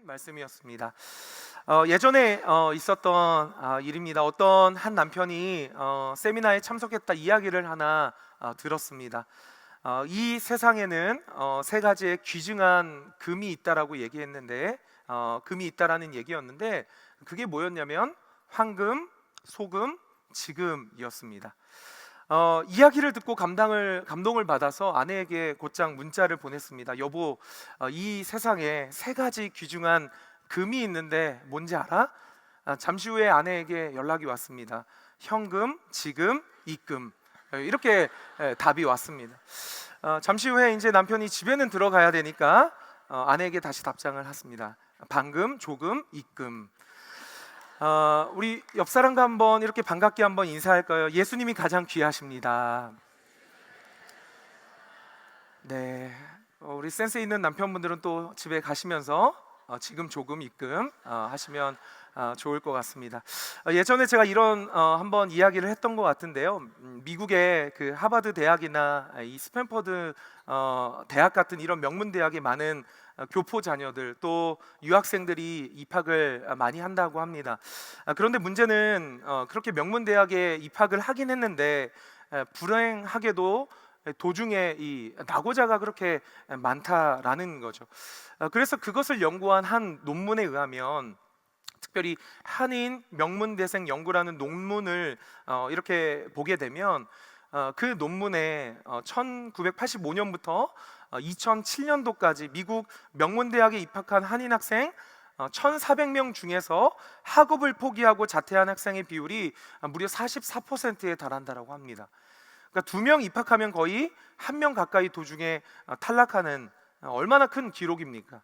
말씀이었습니다. 예전에 있었던 일입니다. 어떤 한 남편이 세미나에 참석했다 이야기를 하나 들었습니다. 이 세상에는 세 가지의 귀중한 금이 있다라고 얘기했는데, 금이 있다라는 얘기였는데, 그게 뭐였냐면 황금, 소금, 지금이었습니다. 이야기를 듣고 감동을 받아서 아내에게 곧장 문자를 보냈습니다. 여보, 이 세상에 세 가지 귀중한 금이 있는데 뭔지 알아? 잠시 후에 아내에게 연락이 왔습니다. 현금, 지금, 입금. 이렇게 답이 왔습니다. 잠시 후에 이제 남편이 집에는 들어가야 되니까 아내에게 다시 답장을 했습니다. 방금, 조금, 입금. 우리 옆 사람과 한번 이렇게 반갑게 한번 인사할까요? 예수님이 가장 귀하십니다. 네, 우리 센스 있는 남편분들은 또 집에 가시면서 지금 조금 입금 하시면 좋을 것 같습니다. 예전에 제가 이런 한번 이야기를 했던 것 같은데요. 미국의 그 하버드 대학이나 이 스탠퍼드 대학 같은 이런 명문 대학에 많은 교포 자녀들 또 유학생들이 입학을 많이 한다고 합니다. 그런데 문제는 그렇게 명문 대학에 입학을 하긴 했는데 불행하게도 도중에 이 낙오자가 그렇게 많다라는 거죠. 그래서 그것을 연구한 한 논문에 의하면, 특별히 한인 명문대생 연구라는 논문을 이렇게 보게 되면 그 논문에 1985년부터 2007년도까지 미국 명문대학에 입학한 한인 학생 1,400명 중에서 학업을 포기하고 자퇴한 학생의 비율이 무려 44%에 달한다고 합니다. 그러니까 2명 입학하면 거의 1명 가까이 도중에 탈락하는, 얼마나 큰 기록입니까?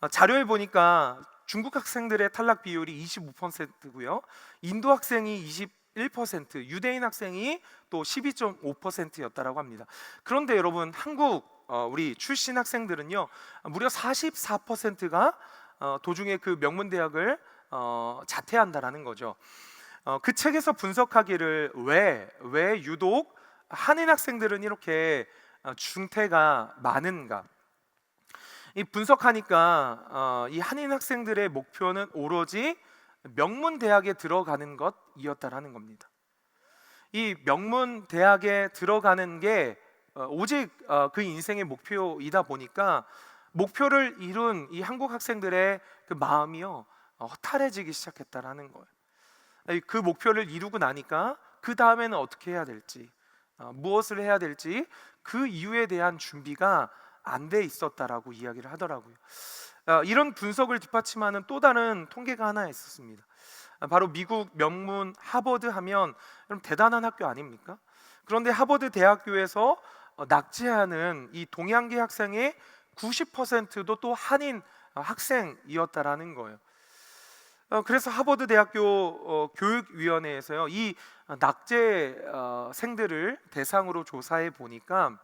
자료에 보니까 중국 학생들의 탈락 비율이 25%고요. 인도 학생이 21%, 유대인 학생이 또 12.5%였다라고 합니다. 그런데 여러분, 한국 우리 출신 학생들은요, 무려 44%가 도중에 그 명문 대학을 자퇴한다라는 거죠. 그 책에서 분석하기를 왜 유독 한인 학생들은 이렇게 중퇴가 많은가? 이 분석하니까 이 한인 학생들의 목표는 오로지 명문 대학에 들어가는 것이었다라는 겁니다. 이 명문 대학에 들어가는 게 오직 그 인생의 목표이다 보니까 목표를 이룬 이 한국 학생들의 그 마음이요, 허탈해지기 시작했다라는 거예요. 그 목표를 이루고 나니까 그 다음에는 어떻게 해야 될지, 무엇을 해야 될지 그 이유에 대한 준비가 안 돼 있었다라고 이야기를 하더라고요. 이런 분석을 뒷받침하는 또 다른 통계가 하나 있었습니다. 바로 미국 명문 하버드 하면 여러분 대단한 학교 아닙니까? 그런데 하버드 대학교에서 낙제하는 이 동양계 학생의 90%도 또 한인 학생이었다라는 거예요. 그래서 하버드 대학교 교육위원회에서요, 이 낙제생들을 대상으로 조사해 보니까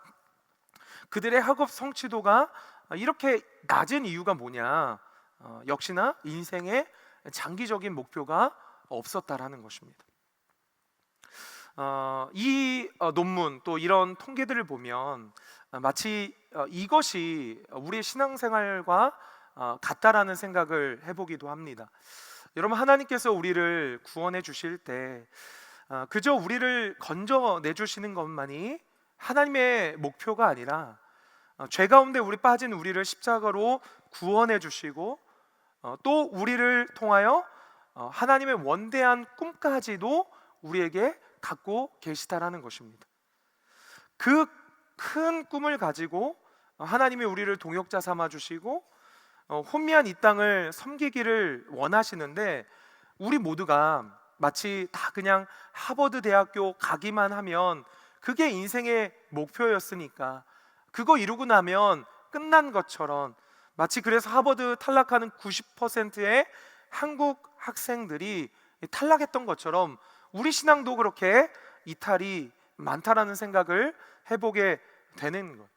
그들의 학업 성취도가 이렇게 낮은 이유가 뭐냐? 역시나 인생의 장기적인 목표가 없었다라는 것입니다. 이 논문 또 이런 통계들을 보면 마치 이것이 우리의 신앙생활과 같다라는 생각을 해보기도 합니다. 여러분, 하나님께서 우리를 구원해 주실 때 그저 우리를 건져내 주시는 것만이 하나님의 목표가 아니라 죄 가운데 빠진 우리를 십자가로 구원해 주시고 또 우리를 통하여 하나님의 원대한 꿈까지도 우리에게 갖고 계시다라는 것입니다. 그 큰 꿈을 가지고 하나님이 우리를 동역자 삼아 주시고 혼미한 이 땅을 섬기기를 원하시는데, 우리 모두가 마치 다 그냥 하버드 대학교 가기만 하면 그게 인생의 목표였으니까 그거 이루고 나면 끝난 것처럼, 마치 그래서 하버드 탈락하는 90%의 한국 학생들이 탈락했던 것처럼 우리 신앙도 그렇게 이탈이 많다라는 생각을 해보게 되는 것.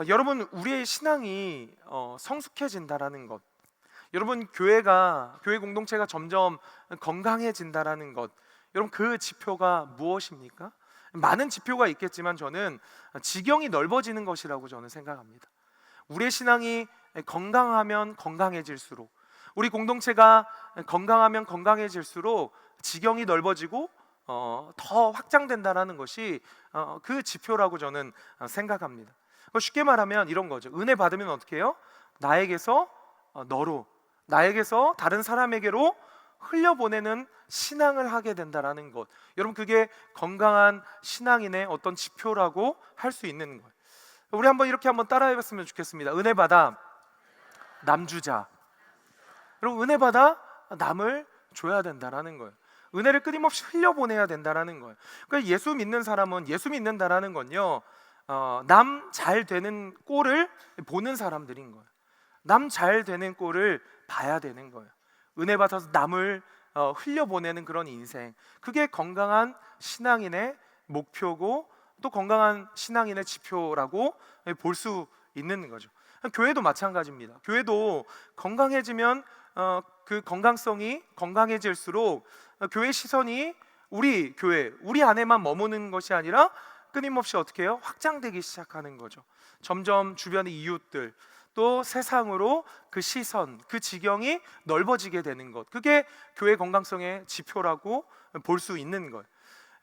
여러분, 우리의 신앙이 성숙해진다라는 것, 여러분 교회 공동체가 점점 건강해진다라는 것, 여러분 그 지표가 무엇입니까? 많은 지표가 있겠지만 저는 지경이 넓어지는 것이라고 저는 생각합니다. 우리의 신앙이 건강하면 건강해질수록, 우리 공동체가 건강하면 건강해질수록 지경이 넓어지고 더 확장된다라는 것이 그 지표라고 저는 생각합니다. 쉽게 말하면 이런 거죠. 은혜 받으면 어떻게 해요? 나에게서 너로, 나에게서 다른 사람에게로 흘려보내는 신앙을 하게 된다라는 것. 여러분, 그게 건강한 신앙인의 어떤 지표라고 할 수 있는 거예요. 우리 한번 이렇게 한번 따라해봤으면 좋겠습니다. 은혜 받아 남주자. 여러분, 은혜 받아 남을 줘야 된다라는 거예요. 은혜를 끊임없이 흘려보내야 된다라는 거예요. 그러니까 예수 믿는 사람은, 예수 믿는다라는 건요, 남 잘 되는 꼴을 보는 사람들인 거예요. 남 잘 되는 꼴을 봐야 되는 거예요. 은혜 받아서 남을 흘려보내는 그런 인생, 그게 건강한 신앙인의 목표고 또 건강한 신앙인의 지표라고 볼 수 있는 거죠. 교회도 마찬가지입니다. 교회도 건강해지면 그 건강성이 건강해질수록 교회 시선이 우리 교회, 우리 안에만 머무는 것이 아니라 끊임없이 어떻게 해요? 확장되기 시작하는 거죠. 점점 주변의 이웃들, 또 세상으로 그 시선, 그 지경이 넓어지게 되는 것, 그게 교회 건강성의 지표라고 볼 수 있는 거예요.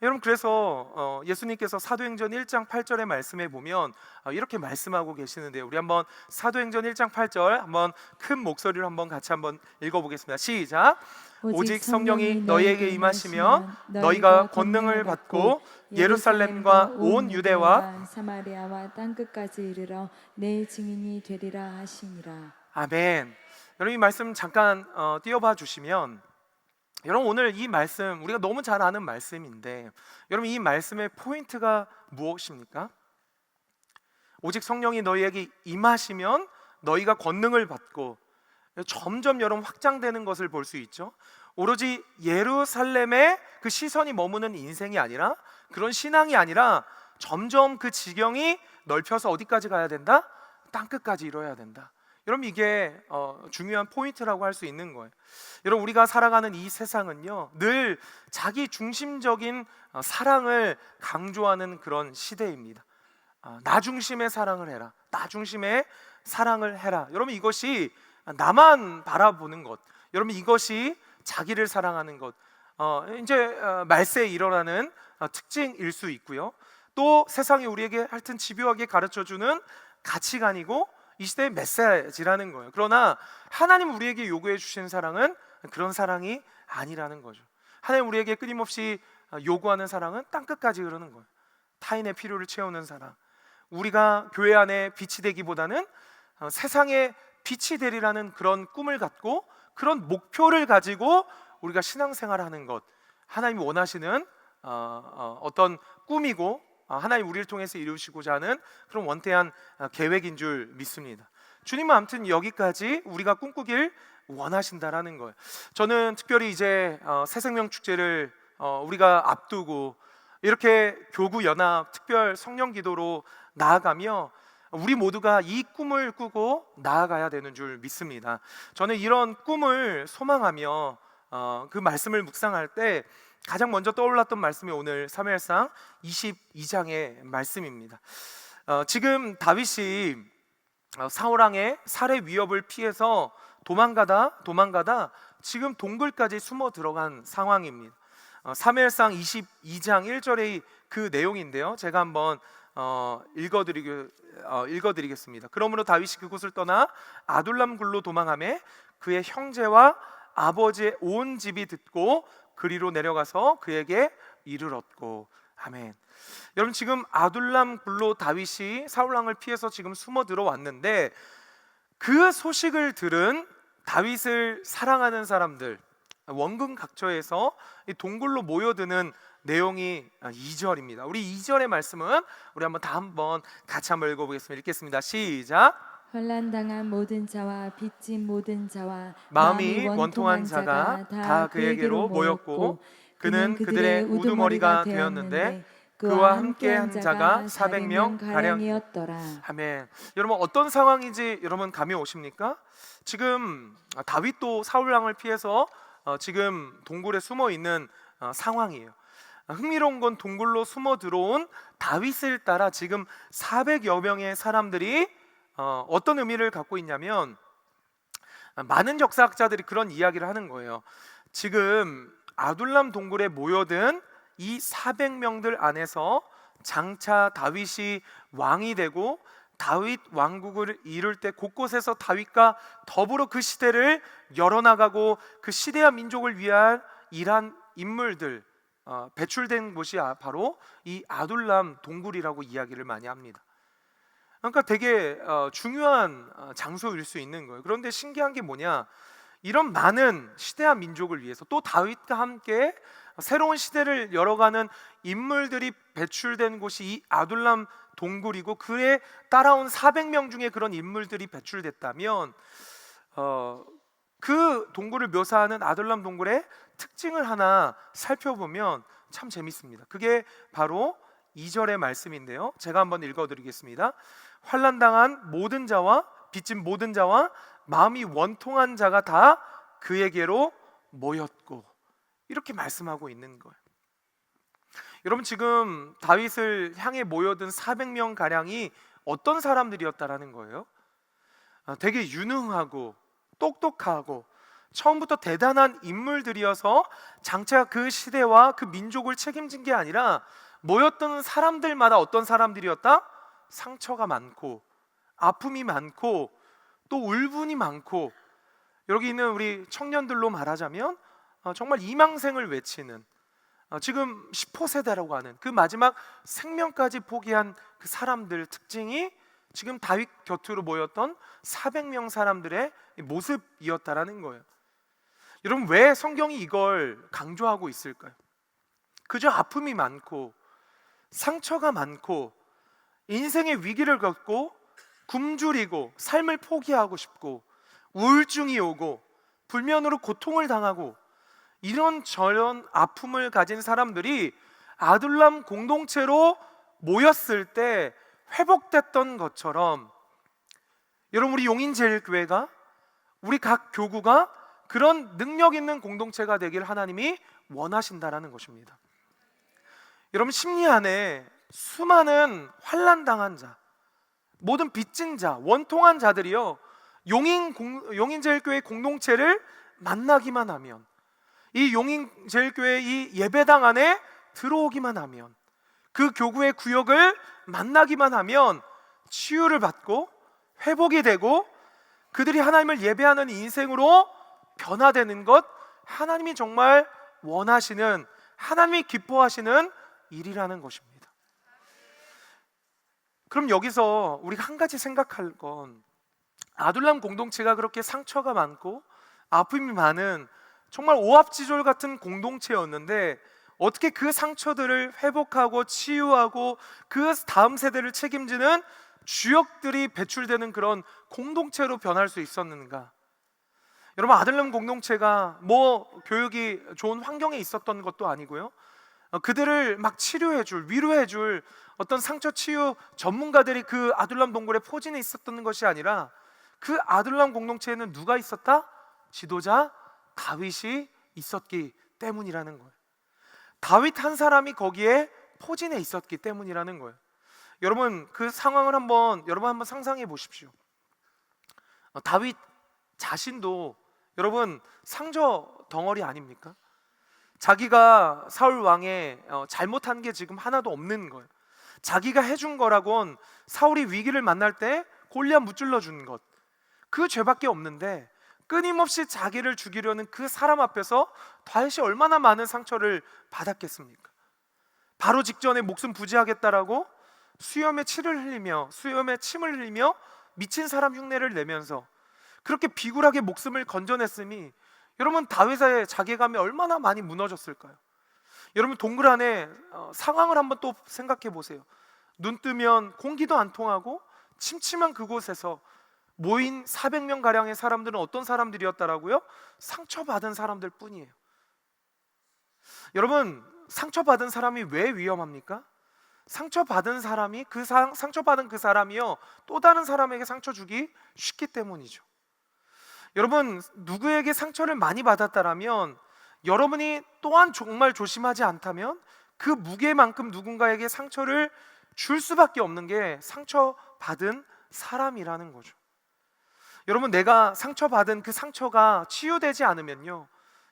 여러분, 그래서 예수님께서 사도행전 1장 8절의 말씀에 보면 이렇게 말씀하고 계시는데요. 우리 한번 사도행전 1장 8절 한번 큰 목소리로 한번 같이 한번 읽어보겠습니다. 시작. 오직 성령이 너희에게 임하시면 너희가 권능을 받고 예루살렘과 온 유대와 사마리아와 땅 끝까지 이르러 내 증인이 되리라 하시니라. 아멘. 여러분, 이 말씀 잠깐 띄워봐 주시면, 여러분, 오늘 이 말씀 우리가 너무 잘 아는 말씀인데, 여러분, 이 말씀의 포인트가 무엇입니까? 오직 성령이 너희에게 임하시면 너희가 권능을 받고, 점점 여러분 확장되는 것을 볼 수 있죠. 오로지 예루살렘에 그 시선이 머무는 인생이 아니라, 그런 신앙이 아니라 점점 그 지경이 넓혀서 어디까지 가야 된다? 땅끝까지 이뤄야 된다. 여러분, 이게 중요한 포인트라고 할 수 있는 거예요. 여러분, 우리가 살아가는 이 세상은요, 늘 자기 중심적인 사랑을 강조하는 그런 시대입니다. 나 중심의 사랑을 해라, 나 중심의 사랑을 해라. 여러분, 이것이 나만 바라보는 것, 여러분, 이것이 자기를 사랑하는 것, 이제 말세에 일어나는 특징일 수 있고요. 또 세상이 우리에게 하여튼 집요하게 가르쳐주는 가치관이고 이 시대의 메시지라는 거예요. 그러나 하나님 우리에게 요구해 주신 사랑은 그런 사랑이 아니라는 거죠. 하나님 우리에게 끊임없이 요구하는 사랑은 땅끝까지 흐르는 거예요. 타인의 필요를 채우는 사랑. 우리가 교회 안에 빛이 되기보다는 세상에 빛이 되리라는 그런 꿈을 갖고 그런 목표를 가지고 우리가 신앙생활을 하는 것, 하나님이 원하시는 어떤 꿈이고 하나님 우리를 통해서 이루시고자 하는 그런 원대한 계획인 줄 믿습니다. 주님은 아무튼 여기까지 우리가 꿈꾸길 원하신다라는 거예요. 저는 특별히 이제 새생명 축제를 우리가 앞두고 이렇게 교구 연합 특별 성령 기도로 나아가며 우리 모두가 이 꿈을 꾸고 나아가야 되는 줄 믿습니다. 저는 이런 꿈을 소망하며 그 말씀을 묵상할 때 가장 먼저 떠올랐던 말씀이 오늘 사무엘상 22장의 말씀입니다. 지금 다윗이 사울왕의 살해 위협을 피해서 도망가다 지금 동굴까지 숨어 들어간 상황입니다. 사무엘상 22장 1절의 그 내용인데요, 제가 한번 읽어드리겠습니다. 그러므로 다윗이 그곳을 떠나 아둘람 굴로 도망하매 그의 형제와 아버지의 온 집이 듣고 그리로 내려가서 그에게 이르렀고. 아멘. 여러분, 지금 아둘람 굴로 다윗이 사울왕을 피해서 지금 숨어 들어왔는데 그 소식을 들은 다윗을 사랑하는 사람들 원근 각처에서 이 동굴로 모여드는 내용이 2절입니다. 우리 2절의 말씀은 우리 한번 같이 한번 읽어보겠습니다. 읽겠습니다. 시작. 환난당한 모든 자와 빚진 모든 자와 마음이 원통한 자가 다 그에게로 모였고 그는 그들의 우두머리가 되었는데 그와 함께한 자가 400명 가량이었더라. 아멘. 여러분, 어떤 상황인지 여러분 감이 오십니까? 지금 다윗도 사울왕을 피해서 지금 동굴에 숨어 있는 상황이에요. 흥미로운 건 동굴로 숨어 들어온 다윗을 따라 지금 400여 명의 사람들이 어떤 의미를 갖고 있냐면, 많은 역사학자들이 그런 이야기를 하는 거예요. 지금 아둘람 동굴에 모여든 이 400명들 안에서 장차 다윗이 왕이 되고 다윗 왕국을 이룰 때 곳곳에서 다윗과 더불어 그 시대를 열어나가고 그 시대와 민족을 위한 일한 인물들, 배출된 곳이 바로 이 아둘람 동굴이라고 이야기를 많이 합니다. 그러니까 되게 중요한 장소일 수 있는 거예요. 그런데 신기한 게 뭐냐, 이런 많은 시대와 민족을 위해서 또 다윗과 함께 새로운 시대를 열어가는 인물들이 배출된 곳이 이 아둘람 동굴이고, 그에 따라온 400명 중에 그런 인물들이 배출됐다면, 그 동굴을 묘사하는 아둘람 동굴의 특징을 하나 살펴보면 참 재밌습니다. 그게 바로 2절의 말씀인데요, 제가 한번 읽어드리겠습니다. 환난당한 모든 자와 빚진 모든 자와 마음이 원통한 자가 다 그에게로 모였고, 이렇게 말씀하고 있는 거예요. 여러분, 지금 다윗을 향해 모여든 400명 가량이 어떤 사람들이었다라는 거예요? 되게 유능하고 똑똑하고 처음부터 대단한 인물들이어서 장차 그 시대와 그 민족을 책임진 게 아니라, 모였던 사람들마다 어떤 사람들이었다? 상처가 많고 아픔이 많고 또 울분이 많고, 여기 있는 우리 청년들로 말하자면 정말 이망생을 외치는, 지금 10호 세대라고 하는 그 마지막 생명까지 포기한 그 사람들 특징이 지금 다윗 곁으로 모였던 400명 사람들의 모습이었다라는 거예요. 여러분, 왜 성경이 이걸 강조하고 있을까요? 그저 아픔이 많고 상처가 많고 인생의 위기를 겪고 굶주리고 삶을 포기하고 싶고 우울증이 오고 불면으로 고통을 당하고 이런 저런 아픔을 가진 사람들이 아둘람 공동체로 모였을 때 회복됐던 것처럼, 여러분, 우리 용인제일교회가, 우리 각 교구가 그런 능력 있는 공동체가 되길 하나님이 원하신다라는 것입니다. 여러분, 심리 안에 수많은 환난당한 자, 모든 빚진 자, 원통한 자들이요, 용인제일교회 공동체를 만나기만 하면, 이 용인제일교회 이 예배당 안에 들어오기만 하면, 그 교구의 구역을 만나기만 하면 치유를 받고 회복이 되고 그들이 하나님을 예배하는 인생으로 변화되는 것, 하나님이 정말 원하시는, 하나님이 기뻐하시는 일이라는 것입니다. 그럼 여기서 우리가 한 가지 생각할 건, 아둘람 공동체가 그렇게 상처가 많고 아픔이 많은 정말 오합지졸 같은 공동체였는데, 어떻게 그 상처들을 회복하고 치유하고 그 다음 세대를 책임지는 주역들이 배출되는 그런 공동체로 변할 수 있었는가? 여러분, 아들람 공동체가 뭐 교육이 좋은 환경에 있었던 것도 아니고요, 그들을 막 치료해줄, 위로해줄 어떤 상처 치유 전문가들이 그 아둘람 동굴에 포진해 있었던 것이 아니라, 그 아둘람 공동체에는 누가 있었다? 지도자 다윗이 있었기 때문이라는 거예요. 다윗 한 사람이 거기에 포진해 있었기 때문이라는 거예요. 여러분, 그 상황을 여러분 한번 상상해 보십시오. 다윗 자신도 여러분 상처 덩어리 아닙니까? 자기가 사울 왕의 잘못한 게 지금 하나도 없는 거예요. 자기가 해준 거라곤 사울이 위기를 만날 때 골리앗 무찔러 준 것, 그 죄밖에 없는데, 끊임없이 자기를 죽이려는 그 사람 앞에서 다윗이 얼마나 많은 상처를 받았겠습니까? 바로 직전에 목숨 부지하겠다라고 수염에 침을 흘리며 미친 사람 흉내를 내면서 그렇게 비굴하게 목숨을 건져냈으니, 여러분, 다윗의 자괴감이 얼마나 많이 무너졌을까요? 여러분, 동굴 안에 상황을 한번 또 생각해 보세요. 눈 뜨면 공기도 안 통하고 침침한 그곳에서 모인 400명 가량의 사람들은 어떤 사람들이었다라고요? 상처받은 사람들 뿐이에요. 여러분, 상처받은 사람이 왜 위험합니까? 상처받은 사람이 상처받은 그 사람이요, 또 다른 사람에게 상처 주기 쉽기 때문이죠. 여러분, 누구에게 상처를 많이 받았다라면, 여러분이 또한 정말 조심하지 않다면 그 무게만큼 누군가에게 상처를 줄 수밖에 없는 게 상처받은 사람이라는 거죠. 여러분, 내가 상처받은 그 상처가 치유되지 않으면요,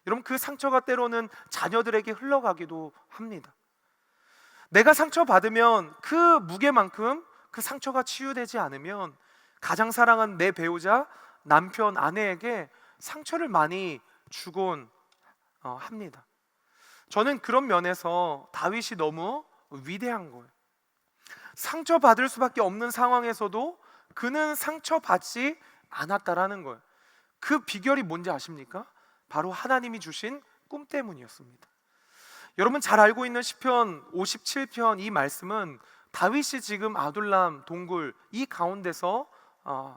여러분, 그 상처가 때로는 자녀들에게 흘러가기도 합니다. 내가 상처받으면 그 무게만큼 그 상처가 치유되지 않으면 가장 사랑하는 내 배우자, 남편, 아내에게 상처를 많이 주곤 합니다. 저는 그런 면에서 다윗이 너무 위대한 거예요. 상처받을 수밖에 없는 상황에서도 그는 상처받지 않았다라는 거예요. 그 비결이 뭔지 아십니까? 바로 하나님이 주신 꿈 때문이었습니다. 여러분 잘 알고 있는 시편 57편 이 말씀은 다윗이 지금 아둘람 동굴 이 가운데서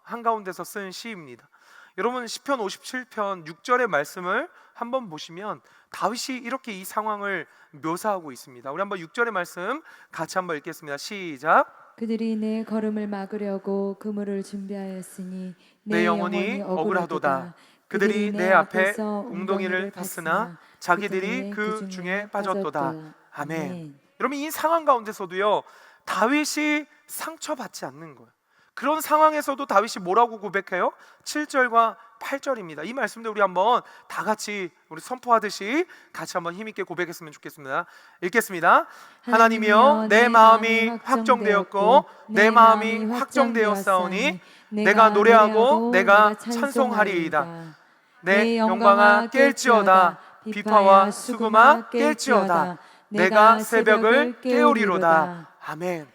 한가운데서 쓴 시입니다. 여러분 시편 57편 6절의 말씀을 한번 보시면 다윗이 이렇게 이 상황을 묘사하고 있습니다. 우리 한번 6절의 말씀 같이 한번 읽겠습니다. 시작. 그들이 내 걸음을 막으려고 그물을 준비하였으니 내 영혼이 억울하도다. 그들이 내 앞에 웅덩이를 팠으나 자기들이 그 중에 빠졌도다. 아멘. 여러분 이 상황 가운데서도요, 다윗이 상처받지 않는 거예요. 그런 상황에서도 다윗이 뭐라고 고백해요? 7절과 8절입니다. 이 말씀들 우리 한번 다 같이 우리 선포하듯이 같이 한번 힘있게 고백했으면 좋겠습니다. 읽겠습니다. 하나님이여, 내 마음이 확정되었고 내 마음이 확정되었사오니 내가 노래하고 내가 찬송하리이다. 내 영광아 깰지어다. 비파와 수금아 깰지어다. 내가 새벽을 깨우리로다. 아멘.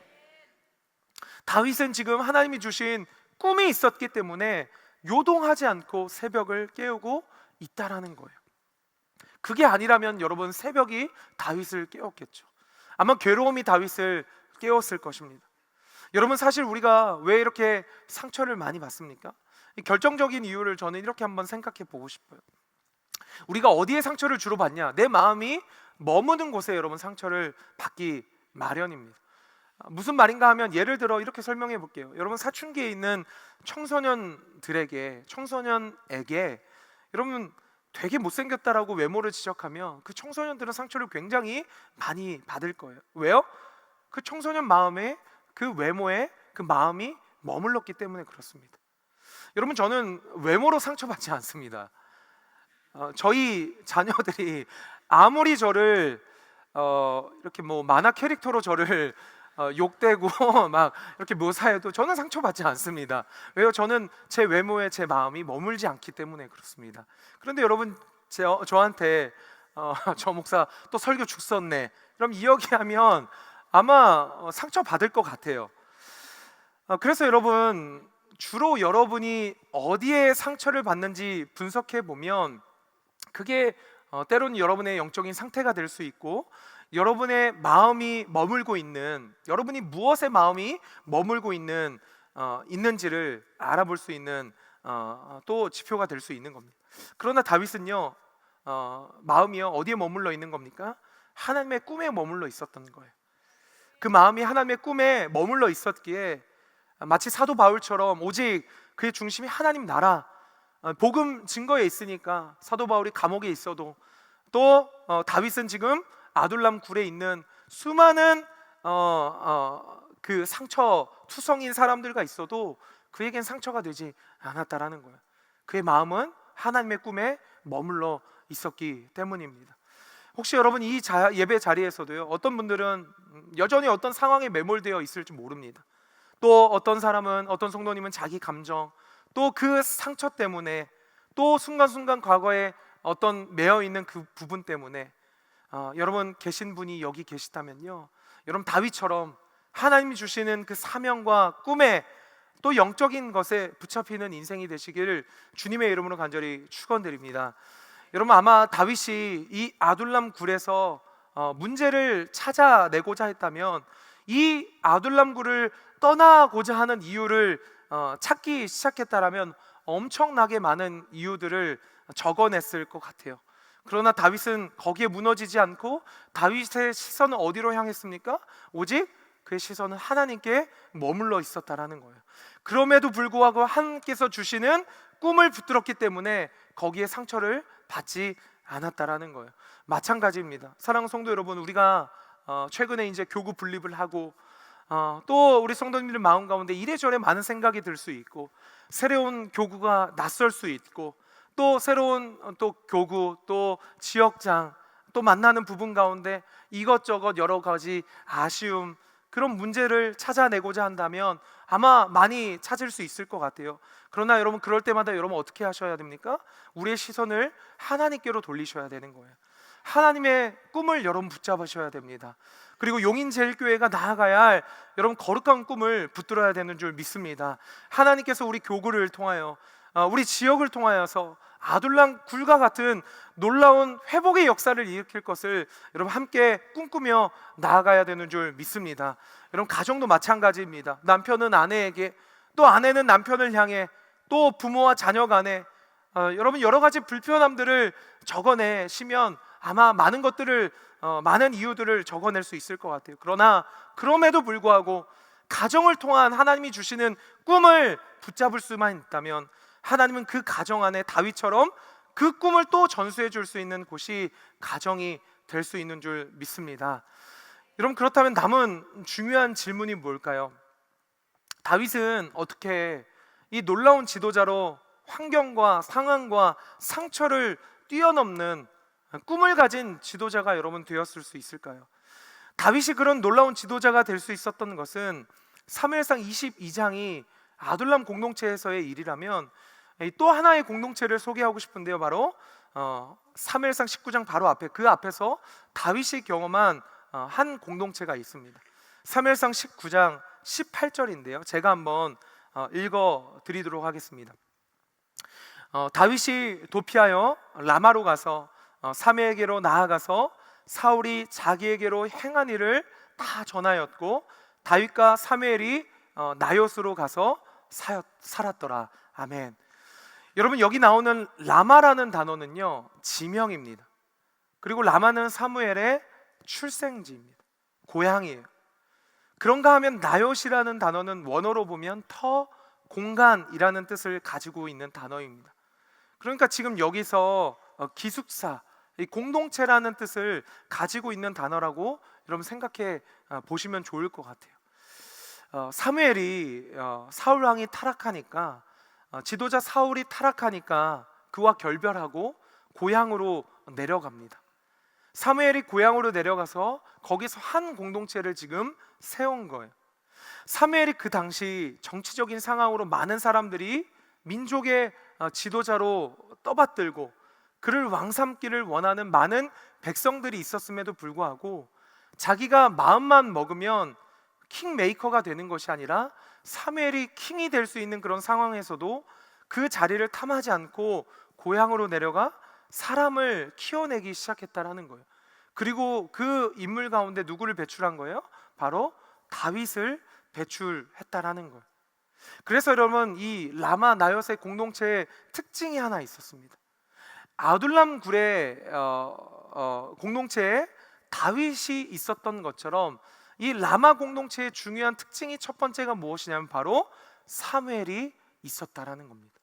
다윗은 지금 하나님이 주신 꿈이 있었기 때문에 요동하지 않고 새벽을 깨우고 있다라는 거예요. 그게 아니라면 여러분 새벽이 다윗을 깨웠겠죠. 아마 괴로움이 다윗을 깨웠을 것입니다. 여러분 사실 우리가 왜 이렇게 상처를 많이 받습니까? 이 결정적인 이유를 저는 이렇게 한번 생각해 보고 싶어요. 우리가 어디에 상처를 주로 받냐? 내 마음이 머무는 곳에 여러분 상처를 받기 마련입니다. 무슨 말인가 하면 예를 들어 이렇게 설명해 볼게요. 여러분 사춘기에 있는 청소년에게 여러분 되게 못생겼다라고 외모를 지적하면 그 청소년들은 상처를 굉장히 많이 받을 거예요. 왜요? 그 청소년 마음에 그 외모에 그 마음이 머물렀기 때문에 그렇습니다. 여러분 저는 외모로 상처받지 않습니다. 저희 자녀들이 아무리 저를 이렇게 뭐 만화 캐릭터로 저를 욕되고 막 이렇게 묘사해도 저는 상처받지 않습니다. 왜요? 저는 제 외모에 제 마음이 머물지 않기 때문에 그렇습니다. 그런데 여러분 저한테 저 목사 또 설교 죽었네 그럼 이야기하면 아마 상처받을 것 같아요. 그래서 여러분 주로 여러분이 어디에 상처를 받는지 분석해 보면 그게 때로는 여러분의 영적인 상태가 될 수 있고 여러분의 마음이 머물고 있는 여러분이 무엇에 마음이 머물고 있는지를 알아볼 수 있는 또 지표가 될 수 있는 겁니다. 그러나 다윗은요 마음이요 어디에 머물러 있는 겁니까? 하나님의 꿈에 머물러 있었던 거예요. 그 마음이 하나님의 꿈에 머물러 있었기에 마치 사도 바울처럼 오직 그의 중심이 하나님 나라 복음 증거에 있으니까 사도 바울이 감옥에 있어도 또 다윗은 지금 아둘람 굴에 있는 수많은 그 상처 투성인 사람들과 있어도 그에겐 상처가 되지 않았다라는 거예요. 그의 마음은 하나님의 꿈에 머물러 있었기 때문입니다. 혹시 여러분 이 예배 자리에서도요 어떤 분들은 여전히 어떤 상황에 매몰되어 있을지 모릅니다. 또 어떤 사람은 어떤 성도님은 자기 감정 또 그 상처 때문에 또 순간순간 과거에 어떤 매여 있는 그 부분 때문에 여러분 계신 분이 여기 계시다면요 여러분 다윗처럼 하나님이 주시는 그 사명과 꿈에 또 영적인 것에 붙잡히는 인생이 되시기를 주님의 이름으로 간절히 축원드립니다. 여러분 아마 다윗이 이 아둘람 굴에서 문제를 찾아내고자 했다면 이 아둘람 굴을 떠나고자 하는 이유를 찾기 시작했다라면 엄청나게 많은 이유들을 적어냈을 것 같아요. 그러나 다윗은 거기에 무너지지 않고 다윗의 시선은 어디로 향했습니까? 오직 그의 시선은 하나님께 머물러 있었다라는 거예요. 그럼에도 불구하고 하나님께서 주시는 꿈을 붙들었기 때문에 거기에 상처를 받지 않았다라는 거예요. 마찬가지입니다. 사랑하는 성도 여러분, 우리가 최근에 이제 교구 분립을 하고 또 우리 성도님들 마음 가운데 이래저래 많은 생각이 들 수 있고, 새로운 교구가 낯설 수 있고, 또 새로운 또 교구, 또 지역장, 또 만나는 부분 가운데 이것저것 여러 가지 아쉬움, 그런 문제를 찾아내고자 한다면 아마 많이 찾을 수 있을 것 같아요. 그러나 여러분, 그럴 때마다 여러분 어떻게 하셔야 됩니까? 우리의 시선을 하나님께로 돌리셔야 되는 거예요. 하나님의 꿈을 여러분 붙잡으셔야 됩니다. 그리고 용인제일교회가 나아가야 할 여러분 거룩한 꿈을 붙들어야 되는 줄 믿습니다. 하나님께서 우리 교구를 통하여, 우리 지역을 통하여서 아둘람 굴과 같은 놀라운 회복의 역사를 일으킬 것을 여러분 함께 꿈꾸며 나아가야 되는 줄 믿습니다. 여러분, 가정도 마찬가지입니다. 남편은 아내에게, 또 아내는 남편을 향해, 또 부모와 자녀 간에 여러분 여러 가지 불편함들을 적어내시면 아마 많은 것들을, 많은 이유들을 적어낼 수 있을 것 같아요. 그러나 그럼에도 불구하고 가정을 통한 하나님이 주시는 꿈을 붙잡을 수만 있다면 하나님은 그 가정 안에 다윗처럼 그 꿈을 또 전수해 줄 수 있는 곳이 가정이 될 수 있는 줄 믿습니다. 여러분, 그렇다면 남은 중요한 질문이 뭘까요? 다윗은 어떻게 이 놀라운 지도자로 환경과 상황과 상처를 뛰어넘는 꿈을 가진 지도자가 여러분 되었을 수 있을까요? 다윗이 그런 놀라운 지도자가 될 수 있었던 것은 사무엘상 22장이 아둘람 공동체에서의 일이라면, 또 하나의 공동체를 소개하고 싶은데요, 바로 사무엘상 19장 바로 앞에, 그 앞에서 다윗이 경험한 한 공동체가 있습니다. 사무엘상 19장 18절인데요, 제가 한번 읽어 드리도록 하겠습니다. 다윗이 도피하여 라마로 가서 사무엘에게로 나아가서 사울이 자기에게로 행한 일을 다 전하였고, 다윗과 사무엘이 나요스로 가서 살았더라. 아멘. 여러분, 여기 나오는 라마라는 단어는요, 지명입니다. 그리고 라마는 사무엘의 출생지입니다. 고향이에요. 그런가 하면 나요시라는 단어는 원어로 보면 터, 공간이라는 뜻을 가지고 있는 단어입니다. 그러니까 지금 여기서 기숙사, 이 공동체라는 뜻을 가지고 있는 단어라고 여러분 생각해 보시면 좋을 것 같아요. 사무엘이 사울 왕이 타락하니까, 지도자 사울이 타락하니까 그와 결별하고 고향으로 내려갑니다. 사무엘이 고향으로 내려가서 거기서 한 공동체를 지금 세운 거예요. 사무엘이 그 당시 정치적인 상황으로 많은 사람들이 민족의 지도자로 떠받들고 그를 왕삼기를 원하는 많은 백성들이 있었음에도 불구하고 자기가 마음만 먹으면 킹메이커가 되는 것이 아니라 사무엘이 킹이 될 수 있는 그런 상황에서도 그 자리를 탐하지 않고 고향으로 내려가 사람을 키워내기 시작했다라는 거예요. 그리고 그 인물 가운데 누구를 배출한 거예요? 바로 다윗을 배출했다라는 거예요. 그래서 여러분, 이 라마 나요스의 공동체의 특징이 하나 있었습니다. 아둘람 굴의 공동체에 다윗이 있었던 것처럼 이 라마 공동체의 중요한 특징이 첫 번째가 무엇이냐면 바로 사무엘이 있었다라는 겁니다.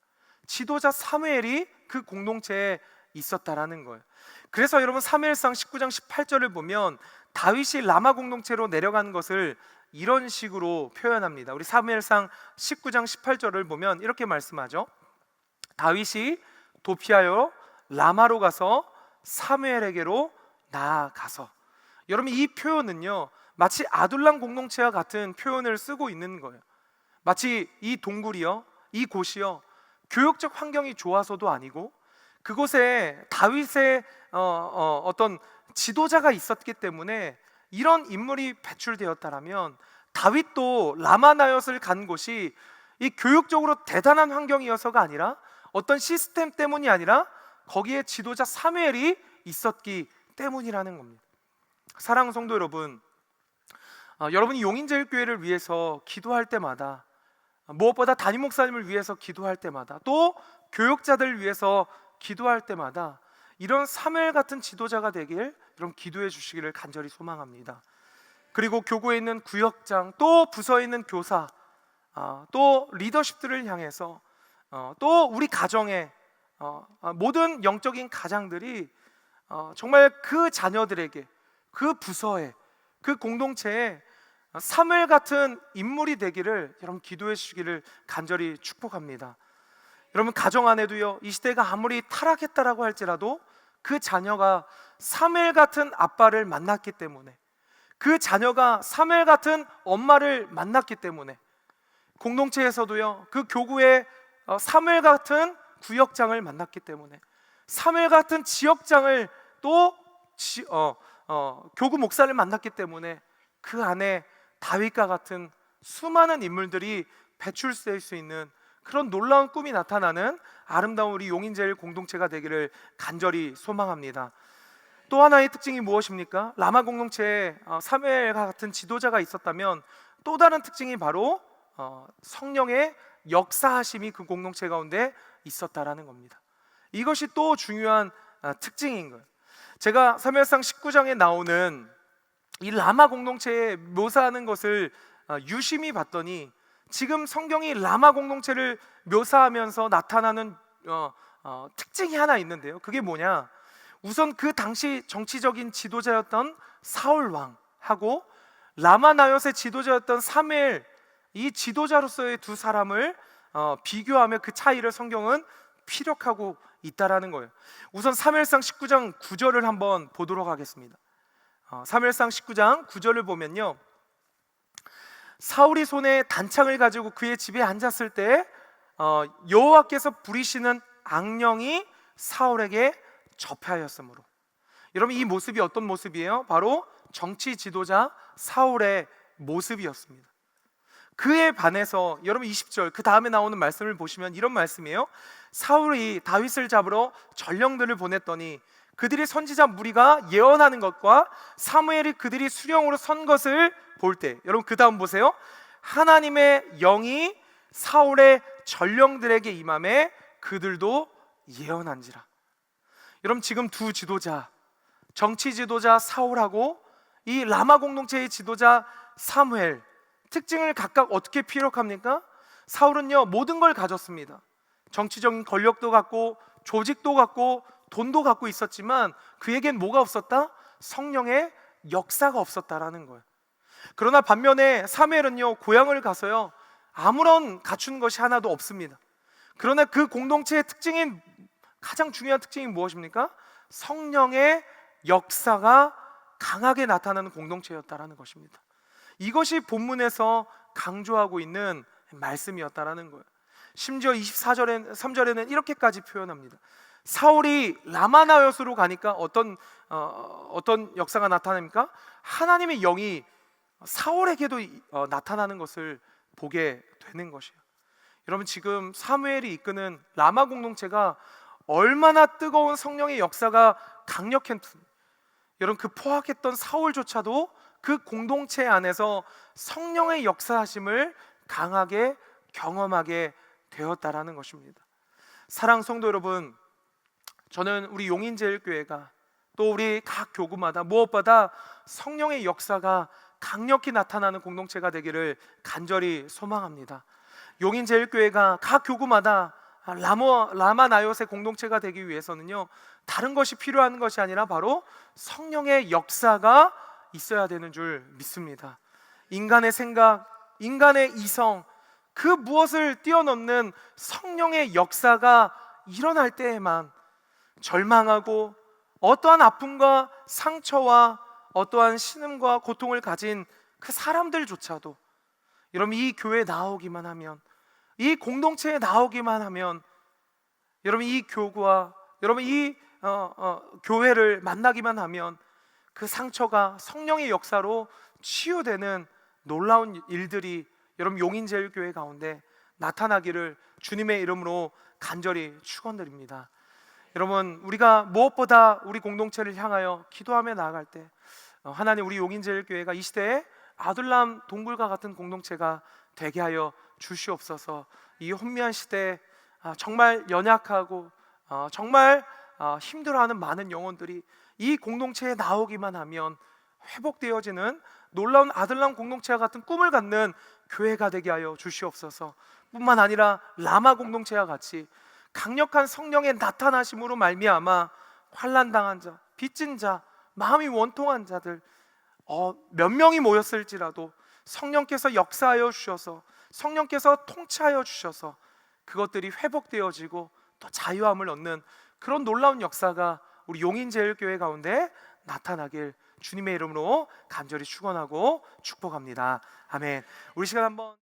지도자 사무엘이 그 공동체에 있었다라는 거예요. 그래서 여러분, 사무엘상 19장 18절을 보면 다윗이 라마 공동체로 내려간 것을 이런 식으로 표현합니다. 우리 사무엘상 19장 18절을 보면 이렇게 말씀하죠. 다윗이 도피하여 라마로 가서 사무엘에게로 나아가서. 여러분, 이 표현은요, 마치 아둘람 공동체와 같은 표현을 쓰고 있는 거예요. 마치 이 동굴이요, 이 곳이요, 교육적 환경이 좋아서도 아니고 그곳에 다윗의 어떤 지도자가 있었기 때문에 이런 인물이 배출되었다라면, 다윗도 라마나요스를 간 곳이 이 교육적으로 대단한 환경이어서가 아니라 어떤 시스템 때문이 아니라 거기에 지도자 사무엘이 있었기 때문이라는 겁니다. 사랑하는 성도 여러분, 여러분이 용인제일교회를 위해서 기도할 때마다, 무엇보다 담임 목사님을 위해서 기도할 때마다, 또 교육자들을 위해서 기도할 때마다 이런 사무엘 같은 지도자가 되길 여러분 기도해 주시기를 간절히 소망합니다. 그리고 교구에 있는 구역장, 또 부서에 있는 교사, 또 리더십들을 향해서, 또 우리 가정에 모든 영적인 가장들이 정말 그 자녀들에게, 그 부서에, 그 공동체에 사무엘 같은 인물이 되기를 여러분 기도해 주시기를 간절히 축복합니다. 여러분 가정 안에도요, 이 시대가 아무리 타락했다라고 할지라도 그 자녀가 사무엘 같은 아빠를 만났기 때문에, 그 자녀가 사무엘 같은 엄마를 만났기 때문에, 공동체에서도요, 그 교구에 사무엘 같은 구역장을 만났기 때문에, 사무엘 같은 지역장을 또 교구 목사를 만났기 때문에 그 안에 다윗과 같은 수많은 인물들이 배출될 수 있는 그런 놀라운 꿈이 나타나는 아름다운 우리 용인제일 공동체가 되기를 간절히 소망합니다. 또 하나의 특징이 무엇입니까? 라마 공동체에 사무엘과 같은 지도자가 있었다면 또 다른 특징이 바로 성령의 역사하심이 그 공동체 가운데 있었다라는 겁니다. 이것이 또 중요한 특징인 거예요. 제가 사무엘상 19장에 나오는 이 라마 공동체에 묘사하는 것을 유심히 봤더니 지금 성경이 라마 공동체를 묘사하면서 나타나는 특징이 하나 있는데요. 그게 뭐냐? 우선 그 당시 정치적인 지도자였던 사울 왕하고 라마 나요스의 지도자였던 사무엘, 이 지도자로서의 두 사람을 비교하며 그 차이를 성경은 피력하고 있다라는 거예요. 우선 사무엘상 19장 9절을 한번 보도록 하겠습니다. 사무엘상 19장 9절을 보면요, 사울이 손에 단창을 가지고 그의 집에 앉았을 때 여호와께서 부리시는 악령이 사울에게 접하였으므로. 여러분, 이 모습이 어떤 모습이에요? 바로 정치 지도자 사울의 모습이었습니다. 그에 반해서 여러분 20절 그 다음에 나오는 말씀을 보시면 이런 말씀이에요. 사울이 다윗을 잡으러 전령들을 보냈더니 그들이 선지자 무리가 예언하는 것과 사무엘이 그들이 수령으로 선 것을 볼 때, 여러분 그 다음 보세요. 하나님의 영이 사울의 전령들에게 임함에 그들도 예언한지라. 여러분 지금 두 지도자, 정치 지도자 사울하고 이 라마 공동체의 지도자 사무엘, 특징을 각각 어떻게 피력합니까? 사울은요 모든 걸 가졌습니다. 정치적인 권력도 갖고 조직도 갖고 돈도 갖고 있었지만 그에겐 뭐가 없었다? 성령의 역사가 없었다라는 거예요. 그러나 반면에 사무엘은요 고향을 가서요 아무런 갖춘 것이 하나도 없습니다. 그러나 그 공동체의 특징인, 가장 중요한 특징이 무엇입니까? 성령의 역사가 강하게 나타나는 공동체였다라는 것입니다. 이것이 본문에서 강조하고 있는 말씀이었다라는 거예요. 심지어 24절에 3절에는 이렇게까지 표현합니다. 사울이 라마나요스로 가니까 어떤 역사가 나타납니까? 하나님의 영이 사울에게도 나타나는 것을 보게 되는 것이에요. 여러분 지금 사무엘이 이끄는 라마 공동체가 얼마나 뜨거운 성령의 역사가 강력했든, 여러분 그 포악했던 사울조차도 그 공동체 안에서 성령의 역사하심을 강하게 경험하게 되었다라는 것입니다. 사랑 성도 여러분, 저는 우리 용인제일교회가 또 우리 각 교구마다 무엇보다 성령의 역사가 강력히 나타나는 공동체가 되기를 간절히 소망합니다. 용인제일교회가 각 교구마다 라마나요스의 공동체가 되기 위해서는요 다른 것이 필요한 것이 아니라 바로 성령의 역사가 있어야 되는 줄 믿습니다. 인간의 생각, 인간의 이성, 그 무엇을 뛰어넘는 성령의 역사가 일어날 때에만 절망하고 어떠한 아픔과 상처와 어떠한 신음과 고통을 가진 그 사람들조차도 여러분 이 교회에 나오기만 하면, 이 공동체에 나오기만 하면, 여러분 이 교구와 여러분 이 교회를 만나기만 하면 그 상처가 성령의 역사로 치유되는 놀라운 일들이 여러분 용인제일교회 가운데 나타나기를 주님의 이름으로 간절히 축원드립니다. 여러분 우리가 무엇보다 우리 공동체를 향하여 기도하며 나아갈 때 하나님 우리 용인제일교회가 이 시대에 아둘람 동굴과 같은 공동체가 되게 하여 주시옵소서. 이 혼미한 시대에 정말 연약하고 정말 힘들어하는 많은 영혼들이 이 공동체에 나오기만 하면 회복되어지는 놀라운 아들람 공동체와 같은 꿈을 갖는 교회가 되게 하여 주시옵소서. 뿐만 아니라 라마 공동체와 같이 강력한 성령의 나타나심으로 말미암아 환난당한 자, 빚진 자, 마음이 원통한 자들 몇 명이 모였을지라도 성령께서 역사하여 주셔서 성령께서 통치하여 주셔서 그것들이 회복되어지고 또 자유함을 얻는 그런 놀라운 역사가 우리 용인제일교회 가운데 나타나길 주님의 이름으로 간절히 축원하고 축복합니다. 아멘. 우리 시간 한번